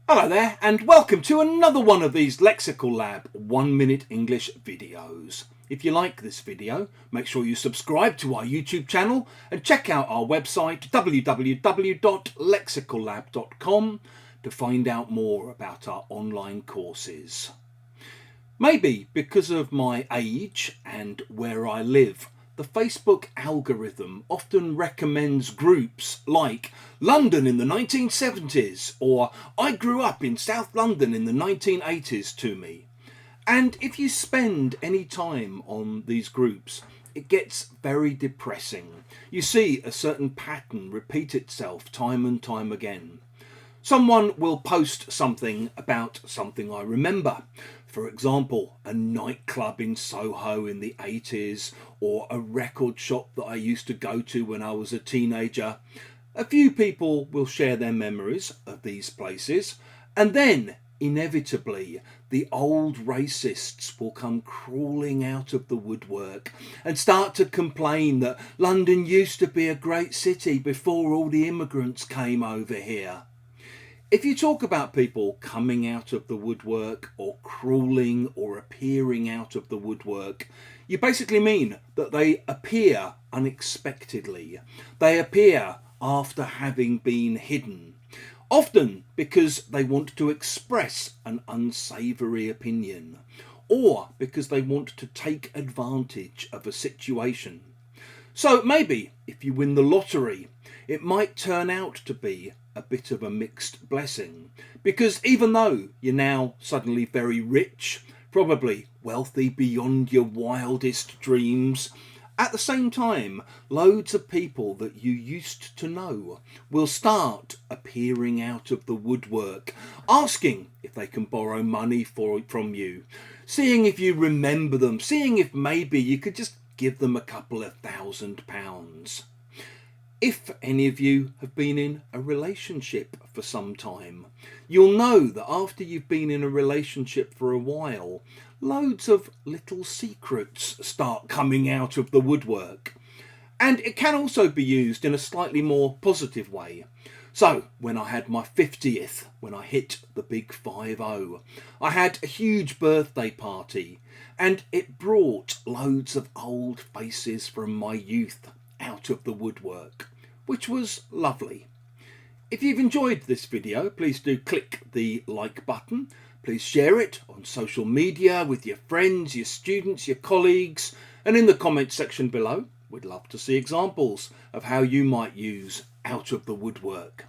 Hello there and welcome to another one of these Lexical Lab 1 minute English videos. If you like this video, make sure you subscribe to our YouTube channel and check out our website www.lexicallab.com to find out more about our online courses. Maybe because of my age and where I live, the Facebook algorithm often recommends groups like London in the 1970s or I grew up in South London in the 1980s to me. And if you spend any time on these groups, it gets very depressing. You see a certain pattern repeat itself time and time again. Someone will post something about something I remember. For example, a nightclub in Soho in the 80s or a record shop that I used to go to when I was a teenager. A few people will share their memories of these places, and then inevitably the old racists will come crawling out of the woodwork and start to complain that London used to be a great city before all the immigrants came over here. If you talk about people coming out of the woodwork or crawling or appearing out of the woodwork, you basically mean that they appear unexpectedly. They appear after having been hidden, often because they want to express an unsavoury opinion or because they want to take advantage of a situation. So maybe if you win the lottery, it might turn out to be a bit of a mixed blessing, because even though you're now suddenly very rich, probably wealthy beyond your wildest dreams, at the same time, loads of people that you used to know will start appearing out of the woodwork, asking if they can borrow money from you, seeing if you remember them, seeing if maybe you could just give them a couple of £1,000. If any of you have been in a relationship for some time, you'll know that after you've been in a relationship for a while, loads of little secrets start coming out of the woodwork. And it can also be used in a slightly more positive way. So, when I had my 50th, when I hit the big 50, I had a huge birthday party, and it brought loads of old faces from my youth out of the woodwork, which was lovely. If you've enjoyed this video, please do click the like button. Please share it on social media with your friends, your students, your colleagues, and in the comments section below, we'd love to see examples of how you might use out of the woodwork.